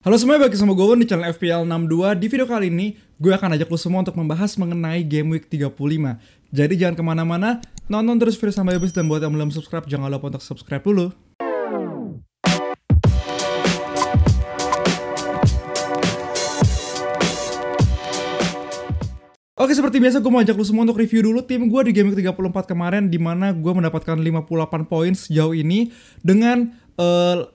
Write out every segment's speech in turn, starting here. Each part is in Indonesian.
Halo semuanya, balik sama gue di channel FPL 62. Di video kali ini, gue akan ajak lo semua untuk membahas mengenai Game Week 35. Jadi jangan kemana-mana, nonton terus video sampai habis, dan buat yang belum subscribe, jangan lupa untuk subscribe dulu. Oke, seperti biasa gue mau ajak lu semua untuk review dulu tim gue di Game Week 34 kemarin, di mana gue mendapatkan 58 poin sejauh ini dengan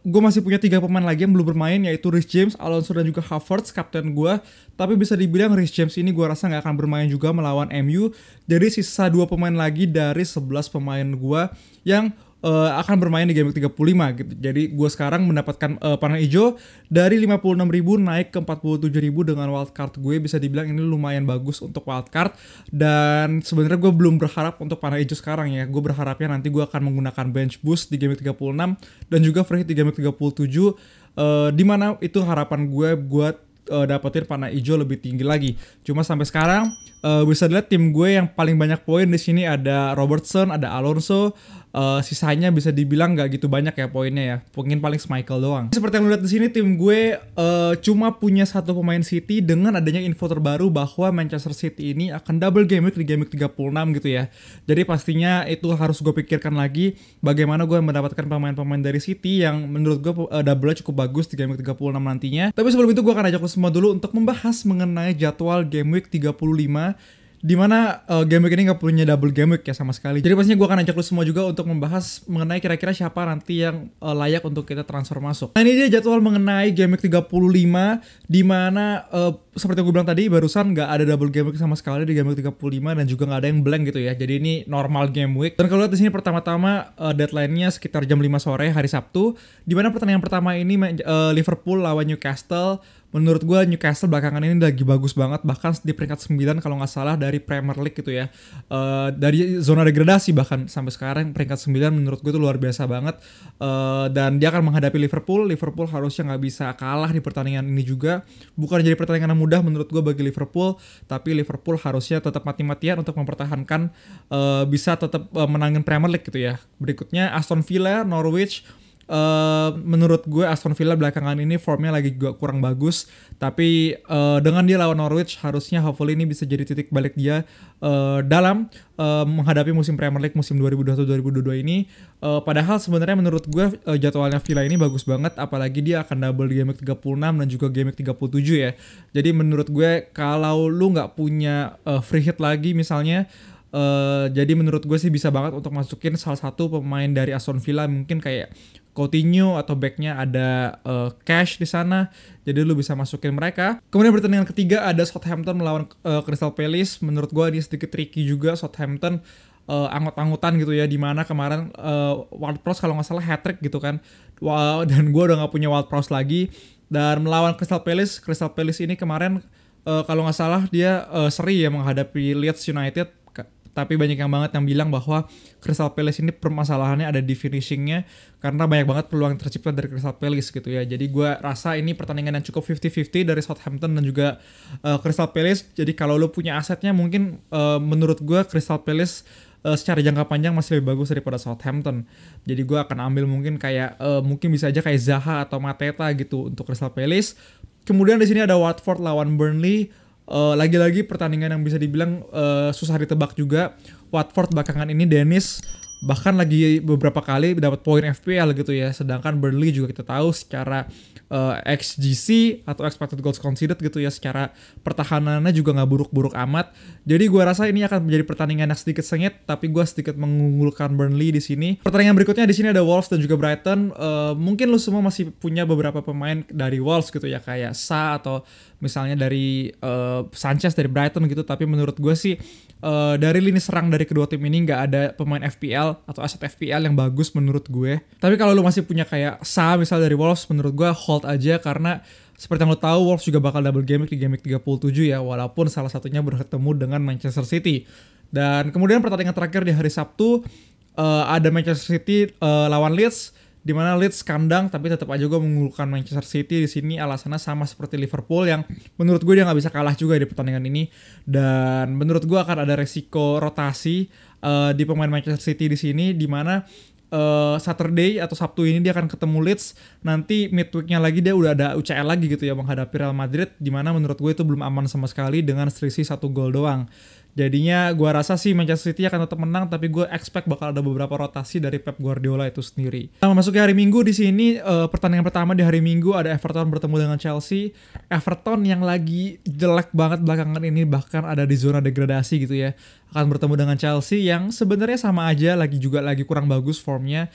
gue masih punya 3 pemain lagi yang belum bermain, yaitu Reece James, Alonso, dan juga Havertz, kapten gue. Tapi bisa dibilang Reece James ini gue rasa nggak akan bermain juga melawan MU. Jadi sisa 2 pemain lagi dari 11 pemain gue yang akan bermain di Game Week 35 gitu. Jadi gue sekarang mendapatkan panel hijau dari 56.000 naik ke 47.000 dengan wildcard gue. Bisa dibilang ini lumayan bagus untuk wildcard. Dan sebenarnya gue belum berharap untuk panel hijau sekarang ya. Gue berharapnya nanti gue akan menggunakan bench boost di Game Week 36 dan juga free hit di Game Week 37, dimana itu harapan gue buat dapetin panah hijau lebih tinggi lagi. Cuma sampai sekarang bisa dilihat tim gue yang paling banyak poin di sini ada Robertson, ada Alonso. Sisanya bisa dibilang nggak gitu banyak ya poinnya ya. Mungkin paling Schmeichel doang. Seperti yang lo lihat di sini, tim gue cuma punya satu pemain City dengan adanya info terbaru bahwa Manchester City ini akan double game week di Game Week 36 gitu ya. Jadi pastinya itu harus gue pikirkan lagi bagaimana gue mendapatkan pemain-pemain dari City yang menurut gue double-nya cukup bagus di Game Week 36 nantinya. Tapi sebelum itu gue akan ajak lo semua dulu untuk membahas mengenai jadwal Game Week 35, dimana game week ini nggak punya double game week ya sama sekali. Jadi pastinya gue akan ajak lu semua juga untuk membahas mengenai kira-kira siapa nanti yang layak untuk kita transfer masuk. Nah, ini dia jadwal mengenai game week 35, dimana seperti yang gue bilang tadi barusan nggak ada double game week sama sekali di game week 35 dan juga nggak ada yang blank gitu ya. Jadi ini normal game week. Dan kalau lihat di sini pertama-tama deadline-nya sekitar jam 5 sore hari Sabtu, dimana pertandingan pertama ini Liverpool lawan Newcastle. Menurut gue Newcastle belakangan ini lagi bagus banget, bahkan di peringkat 9 kalau nggak salah dari Premier League gitu ya. Dari zona degradasi bahkan sampai sekarang peringkat 9 menurut gue itu luar biasa banget. Dan dia akan menghadapi Liverpool. Liverpool harusnya nggak bisa kalah di pertandingan ini juga. Bukan jadi pertandingan yang mudah menurut gue bagi Liverpool, tapi Liverpool harusnya tetap mati-matian untuk mempertahankan bisa tetap menangin Premier League gitu ya. Berikutnya Aston Villa, Norwich. Menurut gue Aston Villa belakangan ini formnya lagi juga kurang bagus, tapi dengan dia lawan Norwich harusnya hopefully ini bisa jadi titik balik dia dalam menghadapi musim Premier League musim 2021-2022 ini. Padahal sebenarnya menurut gue jadwalnya Villa ini bagus banget, apalagi dia akan double di Game Week 36 dan juga Game Week 37 ya. Jadi menurut gue kalau lu nggak punya free hit lagi misalnya, jadi menurut gue sih bisa banget untuk masukin salah satu pemain dari Aston Villa, mungkin kayak Coutinho atau backnya ada Cash di sana, jadi lu bisa masukin mereka. Kemudian pertandingan ketiga ada Southampton melawan Crystal Palace. Menurut gue ini sedikit tricky juga. Southampton anggot-anggotan gitu ya, dimana kemarin Ward-Prowse kalau nggak salah hat-trick gitu kan. Dan gue udah nggak punya Ward-Prowse lagi. Dan melawan Crystal Palace ini kemarin kalau nggak salah dia seri ya menghadapi Leeds United. Tapi banyak yang bilang bahwa Crystal Palace ini permasalahannya ada di finishingnya, karena banyak banget peluang tercipta dari Crystal Palace gitu ya. Jadi gue rasa ini pertandingan yang cukup 50-50 dari Southampton dan juga Crystal Palace. Jadi kalau lo punya asetnya mungkin menurut gue Crystal Palace secara jangka panjang masih lebih bagus daripada Southampton. Jadi gue akan ambil mungkin kayak mungkin bisa aja kayak Zaha atau Mateta gitu untuk Crystal Palace. Kemudian di sini ada Watford lawan Burnley. Lagi-lagi pertandingan yang bisa dibilang susah ditebak juga. Watford belakangan ini Dennis bahkan lagi beberapa kali dapat poin FPL gitu ya, sedangkan Burnley juga kita tahu secara XGC atau expected goals conceded gitu ya, secara pertahanannya juga nggak buruk-buruk amat. Jadi gue rasa ini akan menjadi pertandingan yang sedikit sengit, tapi gue sedikit mengunggulkan Burnley di sini. Pertandingan berikutnya di sini ada Wolves dan juga Brighton. Mungkin lu semua masih punya beberapa pemain dari Wolves gitu ya, kayak Sa atau misalnya dari Sanchez dari Brighton gitu, tapi menurut gue sih dari lini serang dari kedua tim ini nggak ada pemain FPL atau aset FPL yang bagus menurut gue. Tapi kalau lu masih punya kayak Sa misal dari Wolves, menurut gue hold aja, karena seperti yang lo tahu Wolves juga bakal double game week di Game Week 37 ya, walaupun salah satunya bertemu dengan Manchester City. Dan kemudian pertandingan terakhir di hari Sabtu ada Manchester City lawan Leeds, di mana Leeds kandang, tapi tetap aja gue mengunggulkan Manchester City di sini. Alasannya sama seperti Liverpool yang menurut gue dia nggak bisa kalah juga di pertandingan ini, dan menurut gue akan ada resiko rotasi di pemain Manchester City di sini, di mana Saturday atau Sabtu ini dia akan ketemu Leeds. Nanti midweeknya lagi dia udah ada UCL lagi gitu ya menghadapi Real Madrid, dimana menurut gue itu belum aman sama sekali dengan selisih 1 gol doang. Jadinya gue rasa sih Manchester City akan tetap menang, tapi gue expect bakal ada beberapa rotasi dari Pep Guardiola itu sendiri. Nah, memasuki hari Minggu di sini pertandingan pertama di hari Minggu ada Everton bertemu dengan Chelsea. Everton yang lagi jelek banget belakangan ini, bahkan ada di zona degradasi gitu ya, akan bertemu dengan Chelsea yang sebenarnya sama aja, lagi kurang bagus formnya.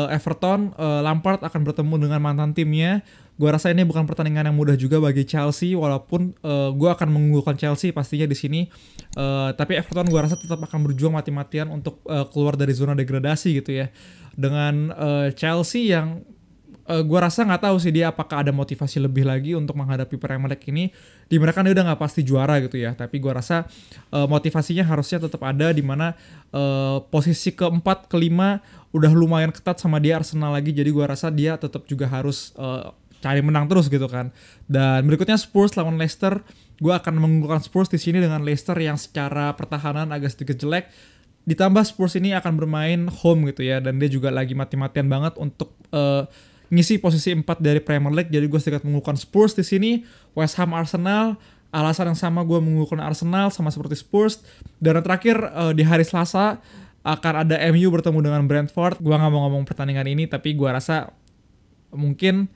Everton, Lampard akan bertemu dengan mantan timnya. Gue rasa ini bukan pertandingan yang mudah juga bagi Chelsea, walaupun gue akan mengunggulkan Chelsea pastinya di sini. Tapi Everton gue rasa tetap akan berjuang mati-matian untuk keluar dari zona degradasi gitu ya. Dengan Chelsea yang gue rasa nggak tahu sih dia apakah ada motivasi lebih lagi untuk menghadapi Premier League ini. Dimana kan dia udah nggak pasti juara gitu ya. Tapi gue rasa motivasinya harusnya tetap ada, dimana posisi keempat, kelima udah lumayan ketat sama dia Arsenal lagi. Jadi gue rasa dia tetap juga harus cari menang terus gitu kan. Dan berikutnya Spurs lawan Leicester. Gue akan mengunggulkan Spurs di sini dengan Leicester yang secara pertahanan agak sedikit jelek. Ditambah Spurs ini akan bermain home gitu ya, dan dia juga lagi mati-matian banget untuk ngisi posisi 4 dari Premier League. Jadi gue sedikit mengunggulkan Spurs di sini. West Ham Arsenal, alasan yang sama gue mengunggulkan Arsenal sama seperti Spurs. Dan yang terakhir di hari Selasa akan ada MU bertemu dengan Brentford. Gue nggak mau ngomong pertandingan ini, tapi gue rasa mungkin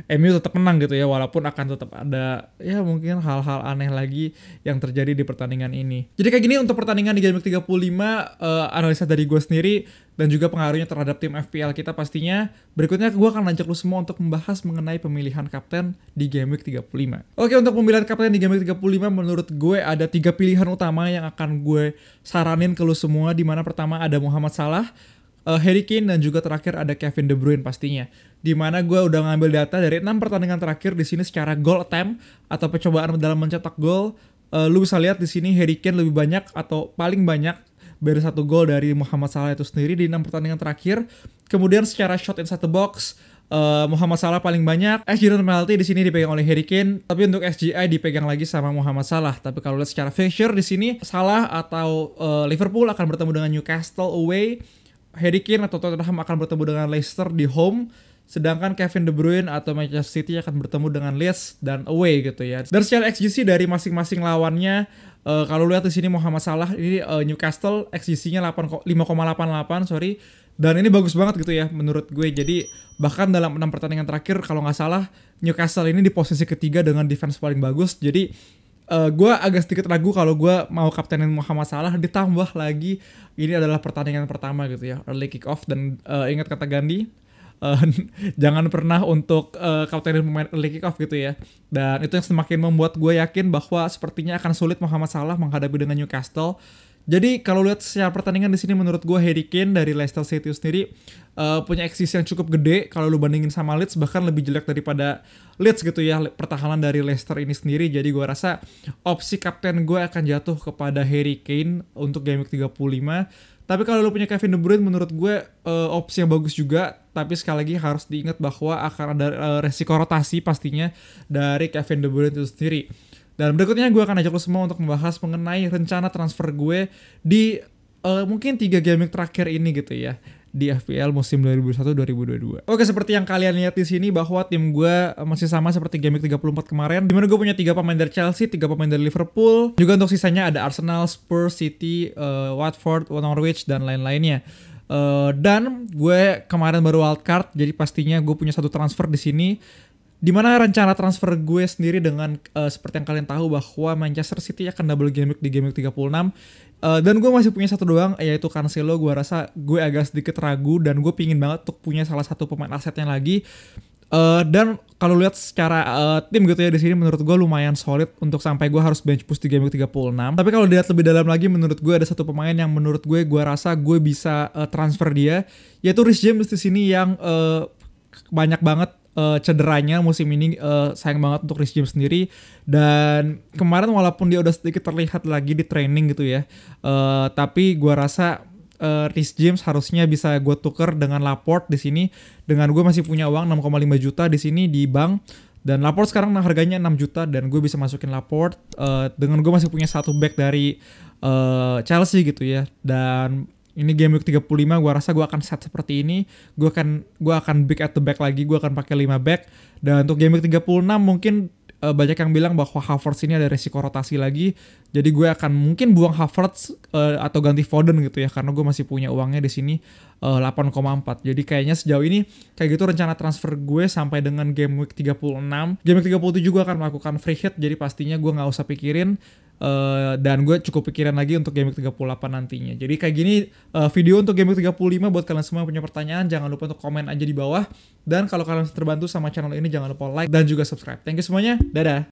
MU tetap menang gitu ya, walaupun akan tetap ada ya mungkin hal-hal aneh lagi yang terjadi di pertandingan ini. Jadi kayak gini untuk pertandingan di Game Week 35, analisa dari gue sendiri dan juga pengaruhnya terhadap tim FPL kita pastinya. Berikutnya gue akan ajak lu semua untuk membahas mengenai pemilihan kapten di Game Week 35. Oke, untuk pemilihan kapten di Game Week 35 menurut gue ada 3 pilihan utama yang akan gue saranin ke lu semua, di mana pertama ada Muhammad Salah, Harry Kane, dan juga terakhir ada Kevin De Bruyne pastinya. Dimana gue udah ngambil data dari 6 pertandingan terakhir di sini secara goal attempt atau percobaan dalam mencetak gol. Lu bisa lihat di sini Harry Kane lebih banyak atau paling banyak beri 1 gol dari Muhammad Salah itu sendiri di 6 pertandingan terakhir. Kemudian secara shot inside the box, Muhammad Salah paling banyak. XG dan penalti di sini dipegang oleh Harry Kane, tapi untuk XGI dipegang lagi sama Muhammad Salah. Tapi kalau lihat secara fixture di sini Salah atau Liverpool akan bertemu dengan Newcastle away. Harry Kane atau Tottenham akan bertemu dengan Leicester di home, sedangkan Kevin De Bruyne atau Manchester City akan bertemu dengan Leeds dan away gitu ya. Dan secara XGC dari masing-masing lawannya, kalau lihat di sini Muhammad Salah ini Newcastle XGC-nya 5,88 sorry, dan ini bagus banget gitu ya menurut gue. Jadi bahkan dalam 6 pertandingan terakhir kalau nggak salah Newcastle ini di posisi ketiga dengan defense paling bagus. Jadi gue agak sedikit ragu kalau gue mau kaptenin Muhammad Salah, ditambah lagi ini adalah pertandingan pertama gitu ya, early kick off. Dan ingat kata Gandhi, jangan pernah untuk kaptenin pemain early kick off gitu ya. Dan itu yang semakin membuat gue yakin bahwa sepertinya akan sulit Muhammad Salah menghadapi dengan Newcastle. Jadi kalau lihat secara pertandingan di sini menurut gue Harry Kane dari Leicester City sendiri punya XG yang cukup gede kalau lu bandingin sama Leeds, bahkan lebih jelek daripada Leeds gitu ya pertahanan dari Leicester ini sendiri. Jadi gue rasa opsi kapten gue akan jatuh kepada Harry Kane untuk Game Week 35. Tapi kalau lu punya Kevin De Bruyne menurut gue opsi yang bagus juga, tapi sekali lagi harus diingat bahwa akan ada resiko rotasi pastinya dari Kevin De Bruyne itu sendiri. Dan berikutnya gue akan ajak lo semua untuk membahas mengenai rencana transfer gue di mungkin 3 game week terakhir ini gitu ya, di FPL musim 2021-2022. Oke, seperti yang kalian lihat di sini bahwa tim gue masih sama seperti game week 34 kemarin, dimana gue punya 3 pemain dari Chelsea, 3 pemain dari Liverpool, juga untuk sisanya ada Arsenal, Spurs, City, Watford, Norwich, dan lain-lainnya. Dan gue kemarin baru wildcard, jadi pastinya gue punya 1 transfer di sini. Dimana rencana transfer gue sendiri dengan seperti yang kalian tahu bahwa Manchester City akan double game week di game week 36. Dan gue masih punya 1 doang, yaitu Cancelo. Gue rasa gue agak sedikit ragu dan gue pingin banget untuk punya salah satu pemain asetnya lagi. Dan kalau lihat secara tim gitu ya di sini menurut gue lumayan solid untuk sampai gue harus bench push di game week 36. Tapi kalau dilihat lebih dalam lagi menurut gue ada 1 pemain yang menurut gue rasa gue bisa transfer dia, yaitu Reece James di sini yang banyak banget cederanya musim ini. Sayang banget untuk Reece James sendiri. Dan kemarin walaupun dia udah sedikit terlihat lagi di training gitu ya, tapi gue rasa Reece James harusnya bisa gue tuker dengan Laporte di sini. Dengan gue masih punya uang 6,5 juta di sini di bank, dan Laporte sekarang harganya 6 juta dan gue bisa masukin Laporte. Dengan gue masih punya 1 back dari Chelsea gitu ya. Dan Ini game week 35 gue rasa gue akan set seperti ini. Gue akan big at the back lagi, gue akan pakai 5 back. Dan untuk game week 36 mungkin banyak yang bilang bahwa Havertz ini ada resiko rotasi lagi. Jadi gue akan mungkin buang Havertz atau ganti Foden gitu ya, karena gue masih punya uangnya di sini 8,4. Jadi kayaknya sejauh ini kayak gitu rencana transfer gue sampai dengan game week 36. Game week 37 gue akan melakukan free hit, jadi pastinya gue nggak usah pikirin. Dan gue cukup pikiran lagi untuk game week 38 nantinya. Jadi kayak gini video untuk game week 35. Buat kalian semua yang punya pertanyaan, jangan lupa untuk komen aja di bawah. Dan kalau kalian terbantu sama channel ini, jangan lupa like dan juga subscribe. Thank you semuanya, dadah.